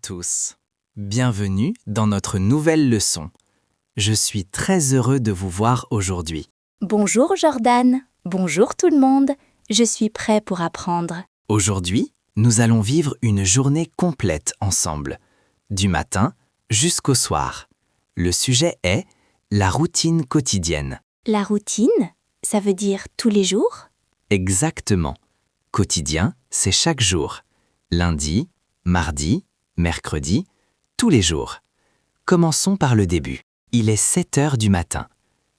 tous. Bienvenue dans notre nouvelle leçon. Je suis très heureux de vous voir aujourd'hui. Bonjour Jordan, bonjour tout le monde, je suis prêt pour apprendre. Aujourd'hui, nous allons vivre une journée complète ensemble, du matin jusqu'au soir. Le sujet est la routine quotidienne. La routine, ça veut dire tous les jours? Exactement. Quotidien, c'est chaque jour. Lundi, mardi, mercredi, tous les jours. Commençons par le début. Il est 7 heures du matin.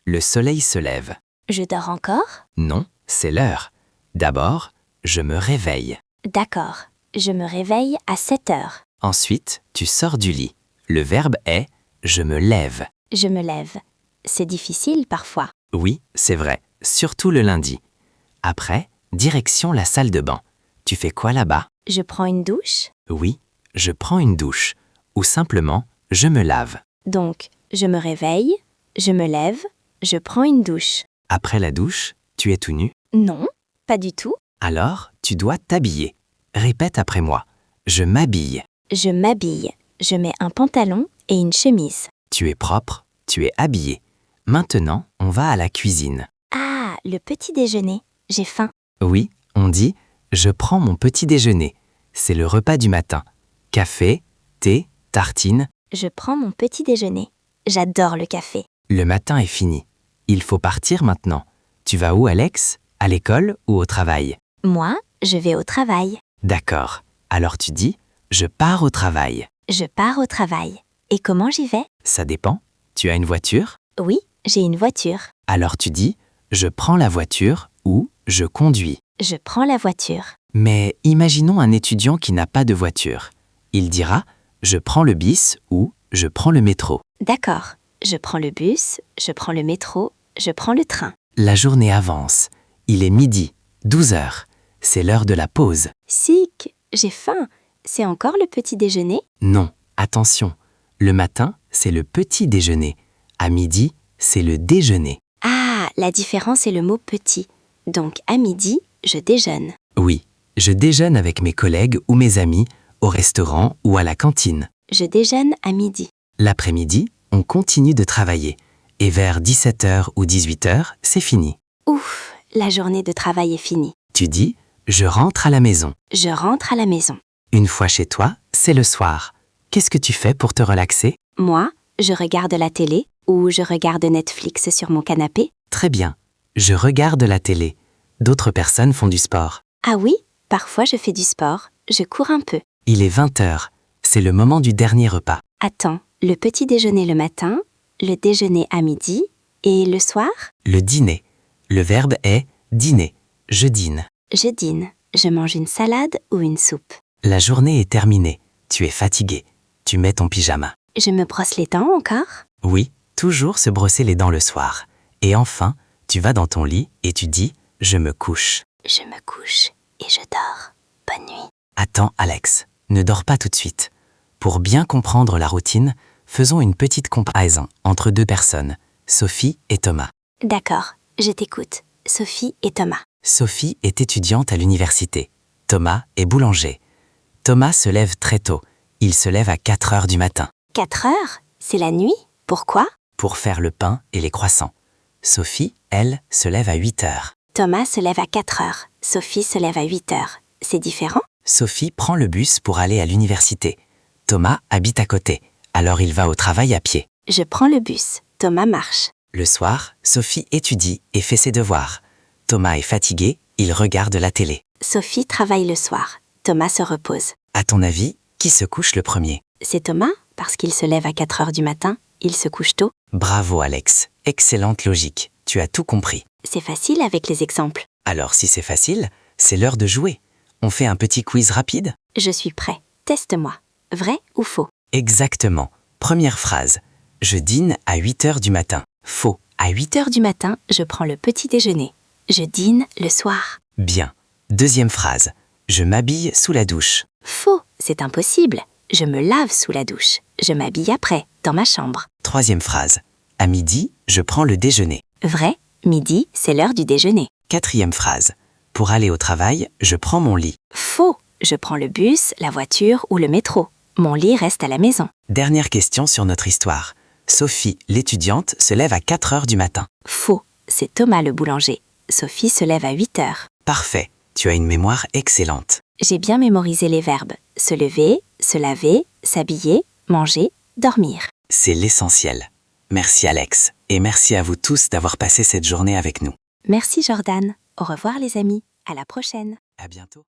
Le soleil se lève. Je dors encore? Non, c'est l'heure. D'abord, je me réveille. D'accord, je me réveille à 7 heures. Ensuite, tu sors du lit. Le verbe est « je me lève Je me lève. C'est difficile parfois. ». Oui, c'est vrai, surtout le lundi. Après, direction la salle de bain. Tu fais quoi là-bas? Je prends une douche? Oui, je prends une douche. Ou simplement, je me lave. Donc, je me réveille, je me lève, je prends une douche. Après la douche, tu es tout nu. Non, pas du tout. Alors, tu dois t'habiller. Répète après moi. Je m'habille. Je m'habille. Je mets un pantalon et une chemise. Tu es propre, tu es habillé. Maintenant, on va à la cuisine. Ah, le petit déjeuner. J'ai faim. Oui, on dit « je prends mon petit déjeuner ». C'est le repas du matin. Café, thé, tartine. Je prends mon petit déjeuner. J'adore le café. Le matin est fini. Il faut partir maintenant. Tu vas où, Alex? À l'école ou au travail? Moi, je vais au travail. D'accord. Alors tu dis « je pars au travail ». Je pars au travail. Et comment j'y vais? Ça dépend. Tu as une voiture? Oui, j'ai une voiture. Alors tu dis « je prends la voiture » ou « je conduis ». Je prends la voiture. Mais imaginons un étudiant qui n'a pas de voiture. Il dira « je prends le bus » ou « je prends le métro ». D'accord. Je prends le bus, je prends le métro, je prends le train. La journée avance. Il est midi, 12 heures. C'est l'heure de la pause. Sick, j'ai faim. C'est encore le petit déjeuner? Non, attention. Le matin, c'est le petit déjeuner. À midi, c'est le déjeuner. Ah, la différence est le mot petit. Donc à midi, je déjeune. Oui, je déjeune avec mes collègues ou mes amis, au restaurant ou à la cantine. Je déjeune à midi. L'après-midi, on continue de travailler. Et vers 17h ou 18h, c'est fini. Ouf, la journée de travail est finie. Tu dis « je rentre à la maison ». Je rentre à la maison. Une fois chez toi, c'est le soir. Qu'est-ce que tu fais pour te relaxer? Moi, je regarde la télé ou je regarde Netflix sur mon canapé. Très bien. Je regarde la télé. D'autres personnes font du sport. Ah oui, parfois je fais du sport. Je cours un peu. Il est 20h. C'est le moment du dernier repas. Attends, le petit déjeuner le matin, le déjeuner à midi et le soir? Le dîner. Le verbe est dîner. Je dîne. Je dîne. Je mange une salade ou une soupe. La journée est terminée. Tu es fatigué. Tu mets ton pyjama. Je me brosse les dents encore? Oui, toujours se brosser les dents le soir. Et enfin, tu vas dans ton lit et tu dis « je me couche ». Je me couche et je dors. Bonne nuit. Attends, Alex, ne dors pas tout de suite. Pour bien comprendre la routine, faisons une petite comparaison entre deux personnes, Sophie et Thomas. D'accord, je t'écoute. Sophie et Thomas. Sophie est étudiante à l'université. Thomas est boulanger. Thomas se lève très tôt. Il se lève à 4 heures du matin. 4 heures? C'est la nuit? Pourquoi? Pour faire le pain et les croissants. Sophie, elle, se lève à 8 heures. Thomas se lève à 4 heures. Sophie se lève à 8 heures. C'est différent? Sophie prend le bus pour aller à l'université. Thomas habite à côté, alors il va au travail à pied. Je prends le bus. Thomas marche. Le soir, Sophie étudie et fait ses devoirs. Thomas est fatigué, il regarde la télé. Sophie travaille le soir. Thomas se repose. À ton avis, qui se couche le premier? C'est Thomas, parce qu'il se lève à 4 heures du matin. Il se couche tôt. Bravo Alex, excellente logique, tu as tout compris. C'est facile avec les exemples. Alors si c'est facile, c'est l'heure de jouer. On fait un petit quiz rapide? Je suis prêt. Teste-moi. Vrai ou faux? Exactement. Première phrase. Je dîne à 8 heures du matin. Faux. À 8 heures du matin, je prends le petit déjeuner. Je dîne le soir. Bien. Deuxième phrase. Je m'habille sous la douche. Faux, c'est impossible. Je me lave sous la douche. Je m'habille après, dans ma chambre. Troisième phrase. À midi, je prends le déjeuner. Vrai, midi, c'est l'heure du déjeuner. Quatrième phrase. Pour aller au travail, je prends mon lit. Faux, je prends le bus, la voiture ou le métro. Mon lit reste à la maison. Dernière question sur notre histoire. Sophie, l'étudiante, se lève à 4 heures du matin. Faux, c'est Thomas le boulanger. Sophie se lève à 8 heures. Parfait, tu as une mémoire excellente. J'ai bien mémorisé les verbes. Se lever, se laver, s'habiller, manger, dormir. C'est l'essentiel. Merci Alex, et merci à vous tous d'avoir passé cette journée avec nous. Merci Jordan. Au revoir les amis. À la prochaine. À bientôt.